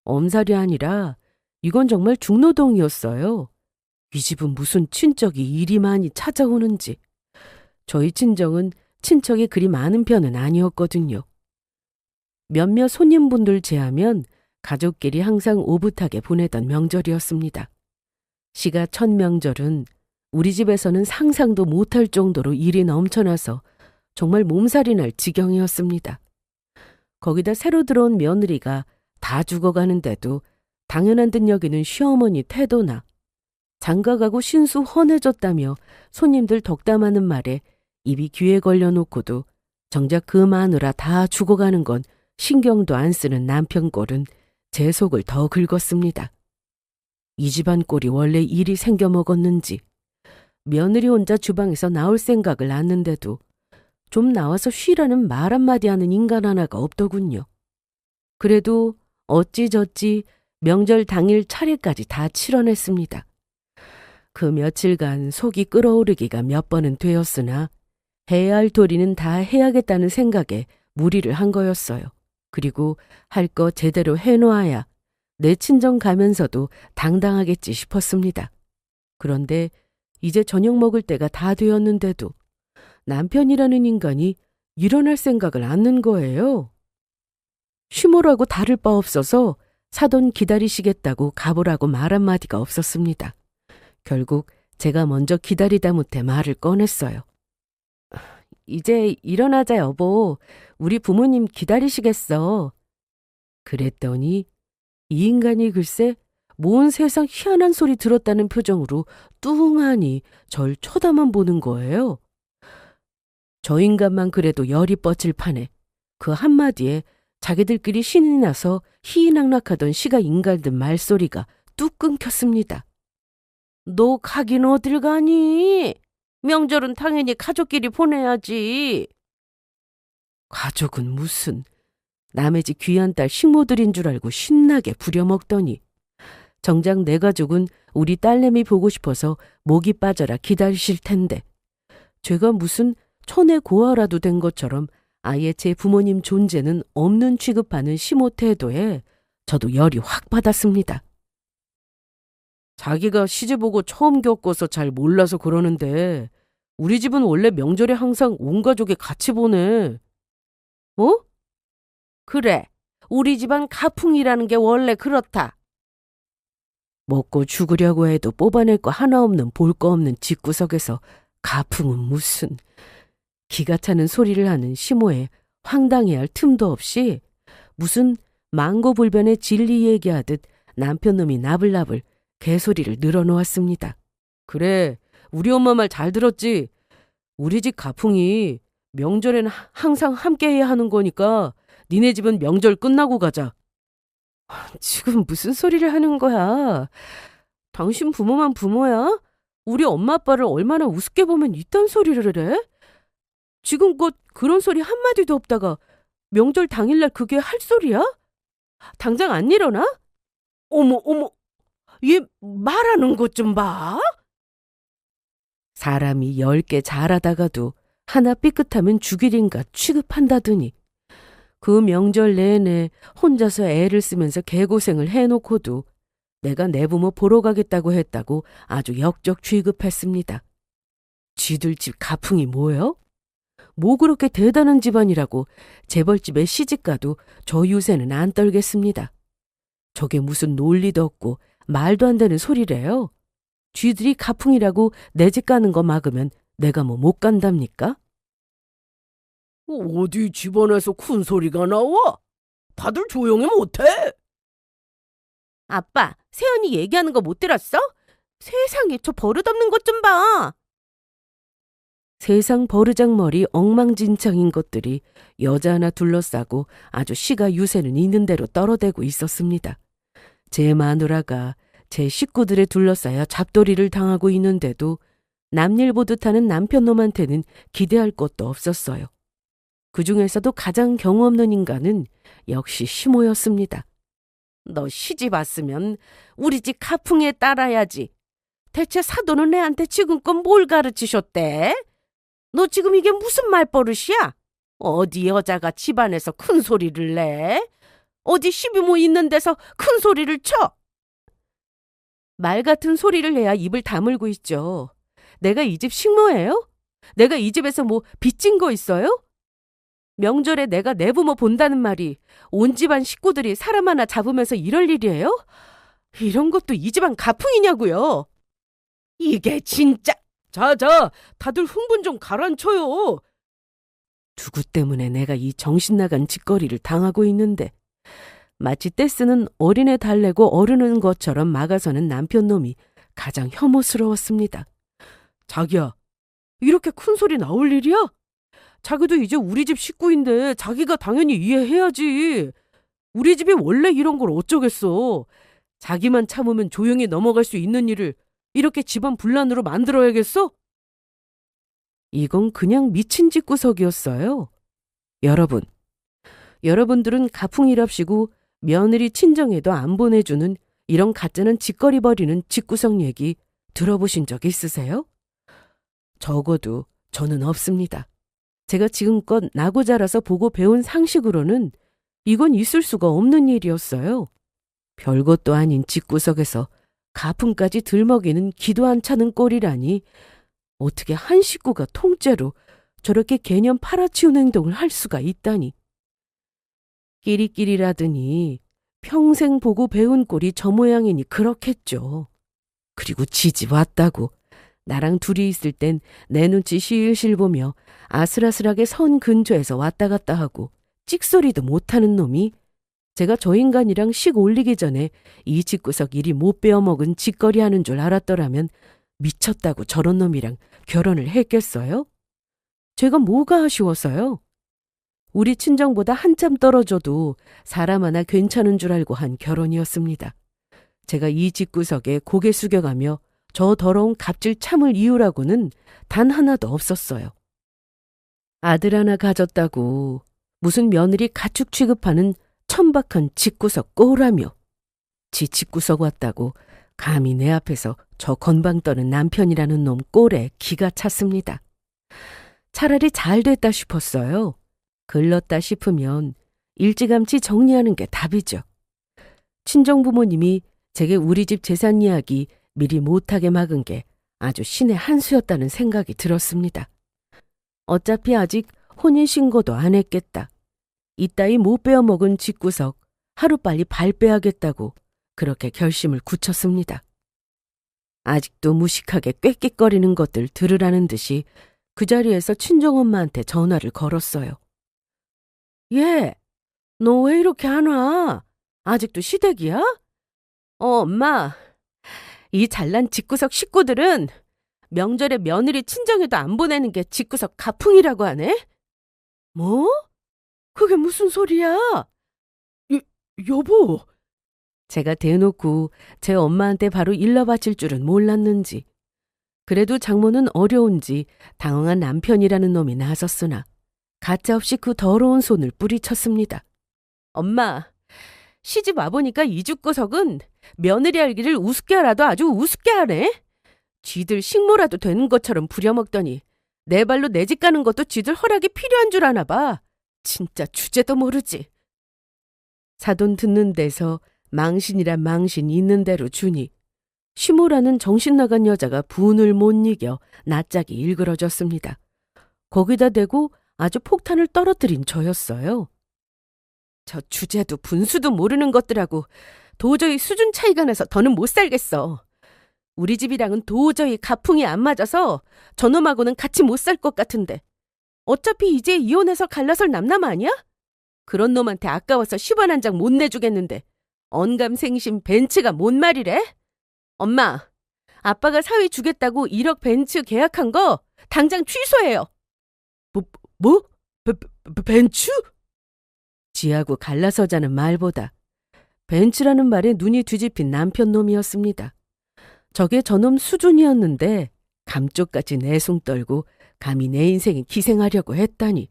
엄살이 아니라 이건 정말 중노동이었어요. 이 집은 무슨 친척이 이리 많이 찾아오는지. 저희 친정은 친척이 그리 많은 편은 아니었거든요. 몇몇 손님분들 제하면 가족끼리 항상 오붓하게 보내던 명절이었습니다. 시가 첫 명절은 우리 집에서는 상상도 못할 정도로 일이 넘쳐나서 정말 몸살이 날 지경이었습니다. 거기다 새로 들어온 며느리가 다 죽어가는데도 당연한 듯 여기는 시어머니 태도나 장가가고 신수 헌해졌다며 손님들 덕담하는 말에 입이 귀에 걸려놓고도 정작 그 마누라 다 죽어가는 건 신경도 안 쓰는 남편 꼴은 제 속을 더 긁었습니다. 이 집안 꼴이 원래 일이 생겨 먹었는지 며느리 혼자 주방에서 나올 생각을 않는데도 좀 나와서 쉬라는 말 한마디 하는 인간 하나가 없더군요. 그래도 어찌저찌 명절 당일 차례까지 다 치러냈습니다. 그 며칠간 속이 끓어오르기가 몇 번은 되었으나 해야 할 도리는 다 해야겠다는 생각에 무리를 한 거였어요. 그리고 할 거 제대로 해놓아야 내 친정 가면서도 당당하겠지 싶었습니다. 그런데 이제 저녁 먹을 때가 다 되었는데도 남편이라는 인간이 일어날 생각을 않는 거예요. 쉬모라고 다를 바 없어서 사돈 기다리시겠다고 가보라고 말 한마디가 없었습니다. 결국 제가 먼저 기다리다 못해 말을 꺼냈어요. 이제 일어나자 여보. 우리 부모님 기다리시겠어. 그랬더니 이 인간이 글쎄 뭔 세상 희한한 소리 들었다는 표정으로 뚱하니 절 쳐다만 보는 거예요. 저 인간만 그래도 열이 뻗칠 판에 그 한마디에 자기들끼리 신이 나서 희희낙낙하던 시가 인갈든 말소리가 뚝 끊겼습니다. 너 가긴 어딜 가니? 명절은 당연히 가족끼리 보내야지. 가족은 무슨, 남의 집 귀한 딸 식모들인 줄 알고 신나게 부려먹더니 정작 내 가족은 우리 딸내미 보고 싶어서 목이 빠져라 기다리실 텐데 제가 무슨 천의 고아라도 된 것처럼 아예 제 부모님 존재는 없는 취급하는 시모 태도에 저도 열이 확 받았습니다. 자기가 시집오고 처음 겪어서 잘 몰라서 그러는데 우리 집은 원래 명절에 항상 온 가족이 같이 보내. 뭐? 그래. 우리 집안 가풍이라는 게 원래 그렇다. 먹고 죽으려고 해도 뽑아낼 거 하나 없는 볼 거 없는 집구석에서 가풍은 무슨, 기가 차는 소리를 하는 시모에 황당해할 틈도 없이 무슨 망고불변의 진리 얘기하듯 남편놈이 나불나불 개소리를 늘어놓았습니다. 그래, 우리 엄마 말 잘 들었지? 우리 집 가풍이 명절엔 항상 함께해야 하는 거니까 니네 집은 명절 끝나고 가자. 지금 무슨 소리를 하는 거야? 당신 부모만 부모야? 우리 엄마 아빠를 얼마나 우습게 보면 이딴 소리를 해? 지금껏 그런 소리 한마디도 없다가 명절 당일날 그게 할 소리야? 당장 안 일어나? 어머, 얘 말하는 것 좀 봐. 사람이 10개 잘하다가도 하나 삐끗하면 죽일인가 취급한다더니 그 명절 내내 혼자서 애를 쓰면서 개고생을 해놓고도 내가 내 부모 보러 가겠다고 했다고 아주 역적 취급했습니다. 쥐들 집 가풍이 뭐요? 뭐 그렇게 대단한 집안이라고 재벌집에 시집가도 저 유세는 안 떨겠습니다. 저게 무슨 논리도 없고 말도 안 되는 소리래요. 쥐들이 가풍이라고 내 집 가는 거 막으면 내가 뭐 못 간답니까? 어디 집안에서 큰 소리가 나와? 다들 조용히 못해? 아빠, 세연이 얘기하는 거 못 들었어? 세상에 저 버릇없는 것 좀 봐. 세상 버르장머리 엉망진창인 것들이 여자 하나 둘러싸고 아주 시가 유세는 있는 대로 떨어대고 있었습니다. 제 마누라가 제 식구들에 둘러싸여 잡돌이를 당하고 있는데도 남일 보듯 하는 남편놈한테는 기대할 것도 없었어요. 그 중에서도 가장 경우 없는 인간은 역시 시모였습니다. 너 시집 왔으면 우리 집 가풍에 따라야지. 대체 사돈은 애한테 지금껏 뭘 가르치셨대? 너 지금 이게 무슨 말버릇이야? 어디 여자가 집안에서 큰 소리를 내? 어디 시부모 있는 데서 큰 소리를 쳐? 말 같은 소리를 해야 입을 다물고 있죠. 내가 이 집 식모예요? 내가 이 집에서 뭐 빚진 거 있어요? 명절에 내가 내 부모 본다는 말이 온 집안 식구들이 사람 하나 잡으면서 이럴 일이에요? 이런 것도 이 집안 가풍이냐고요? 이게 진짜... 자, 다들 흥분 좀 가라앉혀요. 누구 때문에 내가 이 정신나간 짓거리를 당하고 있는데 마치 떼쓰는 어린애 달래고 어르는 것처럼 막아서는 남편놈이 가장 혐오스러웠습니다. 자기야, 이렇게 큰 소리 나올 일이야? 자기도 이제 우리 집 식구인데 자기가 당연히 이해해야지. 우리 집이 원래 이런 걸 어쩌겠어. 자기만 참으면 조용히 넘어갈 수 있는 일을 이렇게 집안 분란으로 만들어야겠어? 이건 그냥 미친 집구석이었어요. 여러분들은 가풍이랍시고 며느리 친정에도 안 보내주는 이런 가짜는 짓거리 버리는 집구석 얘기 들어보신 적 있으세요? 적어도 저는 없습니다. 제가 지금껏 나고 자라서 보고 배운 상식으로는 이건 있을 수가 없는 일이었어요. 별것도 아닌 집구석에서 가풍까지 들먹이는 기도 안 차는 꼴이라니 어떻게 한 식구가 통째로 저렇게 개념 팔아치운 행동을 할 수가 있다니. 끼리끼리라더니 평생 보고 배운 꼴이 저 모양이니 그렇겠죠. 그리고 지집 왔다고 나랑 둘이 있을 땐 내 눈치 실실 보며 아슬아슬하게 선 근처에서 왔다 갔다 하고 찍소리도 못하는 놈이 제가 저 인간이랑 식 올리기 전에 이 집구석 이리 못 베어먹은 짓거리 하는 줄 알았더라면 미쳤다고 저런 놈이랑 결혼을 했겠어요? 제가 뭐가 아쉬웠어요? 우리 친정보다 한참 떨어져도 사람 하나 괜찮은 줄 알고 한 결혼이었습니다. 제가 이 집구석에 고개 숙여가며 저 더러운 갑질 참을 이유라고는 단 하나도 없었어요. 아들 하나 가졌다고 무슨 며느리 가축 취급하는 천박한 집구석 꼴하며 지 집구석 왔다고 감히 내 앞에서 저 건방 떠는 남편이라는 놈 꼴에 기가 찼습니다. 차라리 잘 됐다 싶었어요. 글렀다 싶으면 일찌감치 정리하는 게 답이죠. 친정부모님이 제게 우리 집 재산 이야기 미리 못하게 막은 게 아주 신의 한 수였다는 생각이 들었습니다. 어차피 아직 혼인신고도 안 했겠다. 이따위 못 베어먹은 집구석 하루빨리 발 빼야겠다고 그렇게 결심을 굳혔습니다. 아직도 무식하게 꾀꾀거리는 것들 들으라는 듯이 그 자리에서 친정엄마한테 전화를 걸었어요. 얘, 너 왜 이렇게 안 와? 아직도 시댁이야? 엄마. 이 잘난 집구석 식구들은 명절에 며느리 친정에도 안 보내는 게 집구석 가풍이라고 하네? 뭐? 그게 무슨 소리야? 여보. 제가 대놓고 제 엄마한테 바로 일러 바칠 줄은 몰랐는지. 그래도 장모는 어려운지 당황한 남편이라는 놈이 나섰으나 가짜없이 그 더러운 손을 뿌리쳤습니다. 엄마, 시집 와보니까 이 집구석은 며느리 알기를 우습게 하라도 아주 우습게 하네. 쥐들 식모라도 되는 것처럼 부려먹더니 내 발로 내 집 가는 것도 쥐들 허락이 필요한 줄 아나 봐. 진짜 주제도 모르지. 사돈 듣는 데서 망신이란 망신 있는 대로 주니 시모라는 정신 나간 여자가 분을 못 이겨 낯짝이 일그러졌습니다. 거기다 대고 아주 폭탄을 떨어뜨린 저였어요. 저 주제도 분수도 모르는 것들하고 도저히 수준 차이가 나서 더는 못 살겠어. 우리 집이랑은 도저히 가풍이 안 맞아서 저놈하고는 같이 못 살 것 같은데 어차피 이제 이혼해서 갈라설 남남 아니야? 그런 놈한테 아까워서 10원 한 장 못 내주겠는데 언감생심 벤츠가 뭔 말이래? 엄마, 아빠가 사위 주겠다고 1억 벤츠 계약한 거 당장 취소해요. 뭐? 벤츠? 지하고 갈라서자는 말보다 벤츠라는 말에 눈이 뒤집힌 남편 놈이었습니다. 저게 저놈 수준이었는데 감쪽같이 내숭 떨고 감히 내 인생에 기생하려고 했다니.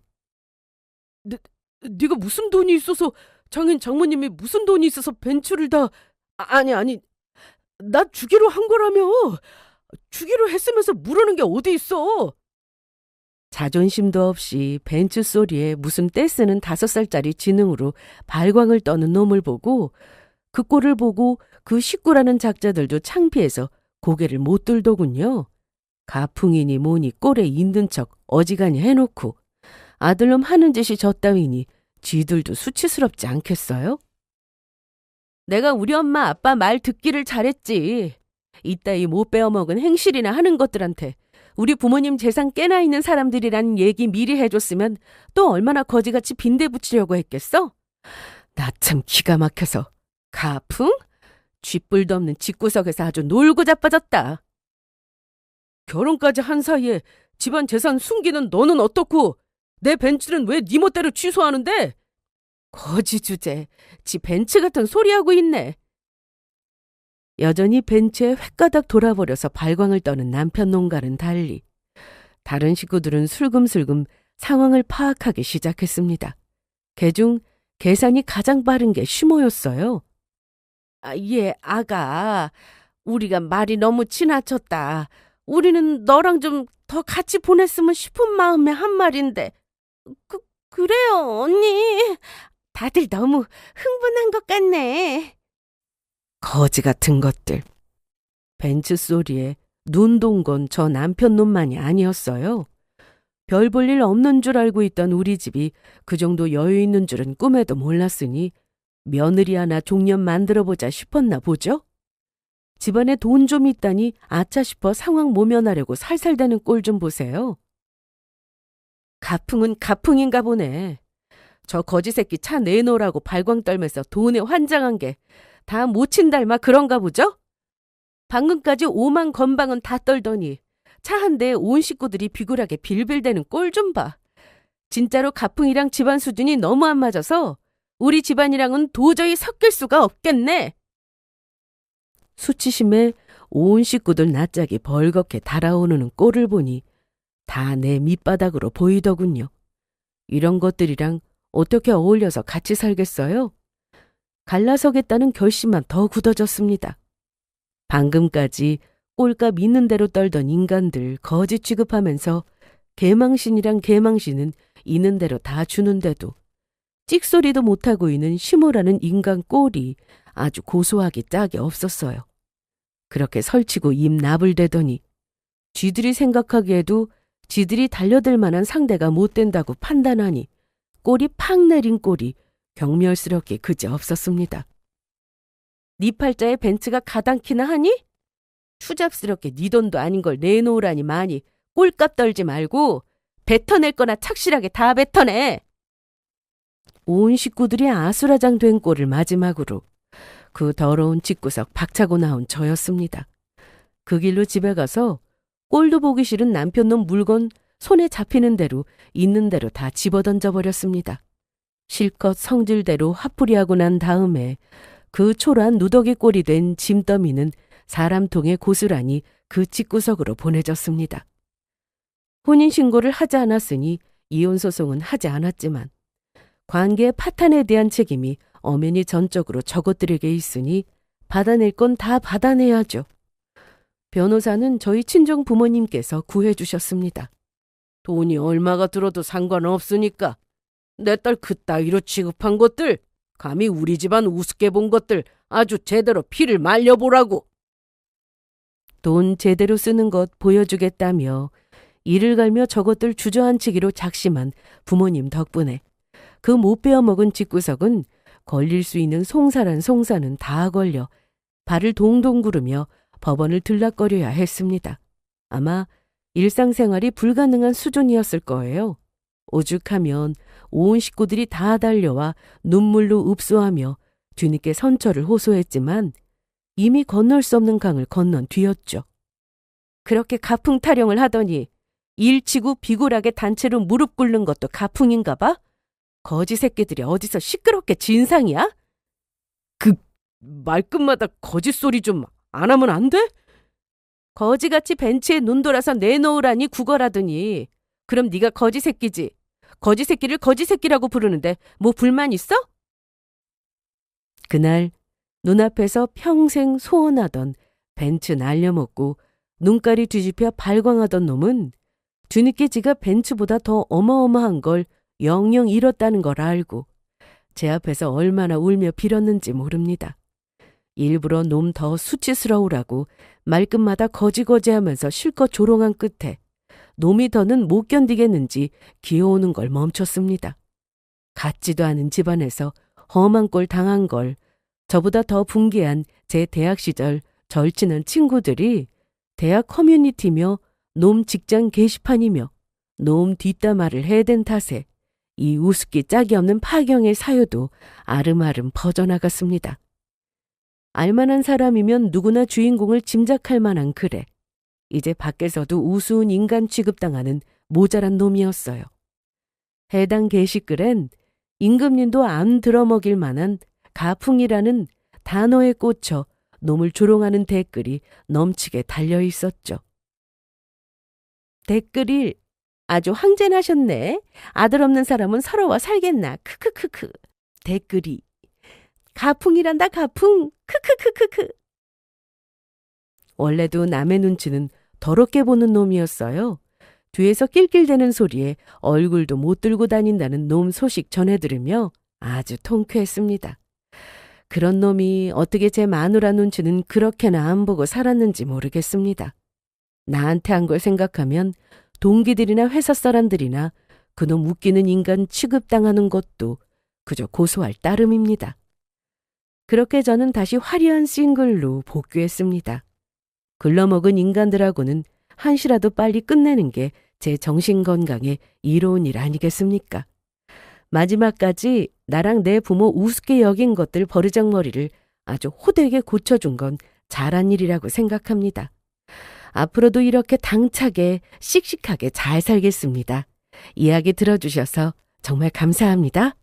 네가 무슨 돈이 있어서 장모님이 무슨 돈이 있어서 벤츠를 다... 아니 나 주기로 한 거라며. 주기로 했으면서 물으는 게 어디 있어. 자존심도 없이 벤츠 소리에 무슨 떼쓰는 5살짜리 지능으로 발광을 떠는 놈을 보고 그 꼴을 보고 그 식구라는 작자들도 창피해서 고개를 못 들더군요. 가풍이니 뭐니 꼴에 있는 척 어지간히 해놓고 아들놈 하는 짓이 저따위니 쥐들도 수치스럽지 않겠어요? 내가 우리 엄마 아빠 말 듣기를 잘했지. 이따위 못 베어먹은 행실이나 하는 것들한테 우리 부모님 재산 깨나 있는 사람들이라는 얘기 미리 해줬으면 또 얼마나 거지같이 빈대 붙이려고 했겠어? 나 참 기가 막혀서. 가풍? 쥐뿔도 없는 집구석에서 아주 놀고 자빠졌다. 결혼까지 한 사이에 집안 재산 숨기는 너는 어떻고 내 벤츠는 왜 네 멋대로 취소하는데? 거지 주제, 지 벤츠 같은 소리하고 있네. 여전히 벤츠에 횟가닥 돌아버려서 발광을 떠는 남편 농가는 달리 다른 식구들은 슬금슬금 상황을 파악하기 시작했습니다. 그중 계산이 가장 빠른 게 시모였어요. 예, 아가. 우리가 말이 너무 지나쳤다. 우리는 너랑 좀 더 같이 보냈으면 싶은 마음에 한 말인데. 그래요, 언니. 다들 너무 흥분한 것 같네. 거지 같은 것들. 벤츠 소리에 눈 돈 건 저 남편 놈만이 아니었어요. 별 볼 일 없는 줄 알고 있던 우리 집이 그 정도 여유 있는 줄은 꿈에도 몰랐으니 며느리 하나 종년 만들어보자 싶었나 보죠? 집안에 돈 좀 있다니 아차 싶어 상황 모면하려고 살살대는 꼴 좀 보세요. 가풍은 가풍인가 보네. 저 거지 새끼 차 내놓으라고 발광 떨면서 돈에 환장한 게 다 모친 닮아 그런가 보죠? 방금까지 오만 건방은 다 떨더니 차 한 대에 온 식구들이 비굴하게 빌빌대는 꼴 좀 봐. 진짜로 가풍이랑 집안 수준이 너무 안 맞아서 우리 집안이랑은 도저히 섞일 수가 없겠네. 수치심에 온 식구들 낯짝이 벌겋게 달아오르는 꼴을 보니 다 내 밑바닥으로 보이더군요. 이런 것들이랑 어떻게 어울려서 같이 살겠어요? 갈라서겠다는 결심만 더 굳어졌습니다. 방금까지 꼴값 있는 대로 떨던 인간들 거지 취급하면서 개망신이랑 개망신은 있는 대로 다 주는데도 찍소리도 못하고 있는 시모라는 인간 꼴이 아주 고소하기 짝이 없었어요. 그렇게 설치고 입 나불대더니 쥐들이 생각하기에도 지들이 달려들 만한 상대가 못 된다고 판단하니 꼴이 팍 내린 꼴이 경멸스럽게 그지없었습니다. 네 팔자에 벤츠가 가당키나 하니? 추잡스럽게 네 돈도 아닌 걸 내놓으라니 많이 꼴값 떨지 말고 뱉어낼 거나 착실하게 다 뱉어내. 온 식구들이 아수라장된 꼴을 마지막으로 그 더러운 집구석 박차고 나온 저였습니다. 그 길로 집에 가서 꼴도 보기 싫은 남편놈 물건 손에 잡히는 대로 있는 대로 다 집어던져버렸습니다. 실컷 성질대로 화풀이하고 난 다음에 그 초라한 누더기 꼴이 된 짐더미는 사람통에 고스란히 그 집구석으로 보내졌습니다. 혼인신고를 하지 않았으니 이혼소송은 하지 않았지만 관계의 파탄에 대한 책임이 엄연히 전적으로 저것들에게 있으니 받아낼 건 다 받아내야죠. 변호사는 저희 친정 부모님께서 구해주셨습니다. 돈이 얼마가 들어도 상관없으니까 내 딸 그따위로 취급한 것들, 감히 우리 집안 우습게 본 것들 아주 제대로 피를 말려보라고. 돈 제대로 쓰는 것 보여주겠다며 이를 갈며 저것들 주저앉히기로 작심한 부모님 덕분에 그 못 베어먹은 집구석은 걸릴 수 있는 송사란 송사는 다 걸려 발을 동동 구르며 법원을 들락거려야 했습니다. 아마 일상생활이 불가능한 수준이었을 거예요. 오죽하면 온 식구들이 다 달려와 눈물로 읍소하며 뒤늦게 선처를 호소했지만 이미 건널 수 없는 강을 건넌 뒤였죠. 그렇게 가풍 타령을 하더니 일치고 비굴하게 단체로 무릎 꿇는 것도 가풍인가 봐? 거지 새끼들이 어디서 시끄럽게 진상이야? 그 말끝마다 거짓소리 좀 안 하면 안 돼? 거지같이 벤치에 눈 돌아서 내놓으라니 구걸하더니 그럼 네가 거지 새끼지. 거지 새끼를 거지 새끼라고 부르는데 뭐 불만 있어? 그날 눈앞에서 평생 소원하던 벤츠 날려먹고 눈깔이 뒤집혀 발광하던 놈은 뒤늦게 지가 벤츠보다 더 어마어마한 걸 영영 잃었다는 걸 알고 제 앞에서 얼마나 울며 빌었는지 모릅니다. 일부러 놈 더 수치스러우라고 말끝마다 거지거지하면서 실컷 조롱한 끝에 놈이 더는 못 견디겠는지 기어오는 걸 멈췄습니다. 같지도 않은 집안에서 험한 꼴 당한 걸 저보다 더 분개한 제 대학 시절 절친한 친구들이 대학 커뮤니티며 놈 직장 게시판이며 놈 뒷담화를 해댄 탓에 이 우습기 짝이 없는 파경의 사유도 아름아름 퍼져나갔습니다. 알만한 사람이면 누구나 주인공을 짐작할 만한 글에 이제 밖에서도 우스운 인간 취급당하는 모자란 놈이었어요. 해당 게시글엔 임금님도 안 들어먹일 만한 가풍이라는 단어에 꽂혀 놈을 조롱하는 댓글이 넘치게 달려 있었죠. 댓글이 아주 황젠하셨네. 아들 없는 사람은 서러워 살겠나. 크크크크. 댓글이 가풍이란다 가풍. 크크크크크. 원래도 남의 눈치는 더럽게 보는 놈이었어요. 뒤에서 낄낄대는 소리에 얼굴도 못 들고 다닌다는 놈 소식 전해 들으며 아주 통쾌했습니다. 그런 놈이 어떻게 제 마누라 눈치는 그렇게나 안 보고 살았는지 모르겠습니다. 나한테 한 걸 생각하면 동기들이나 회사 사람들이나 그놈 웃기는 인간 취급당하는 것도 그저 고소할 따름입니다. 그렇게 저는 다시 화려한 싱글로 복귀했습니다. 글러먹은 인간들하고는 한시라도 빨리 끝내는 게 제 정신건강에 이로운 일 아니겠습니까? 마지막까지 나랑 내 부모 우습게 여긴 것들 버르장머리를 아주 호되게 고쳐준 건 잘한 일이라고 생각합니다. 앞으로도 이렇게 당차게 씩씩하게 잘 살겠습니다. 이야기 들어주셔서 정말 감사합니다.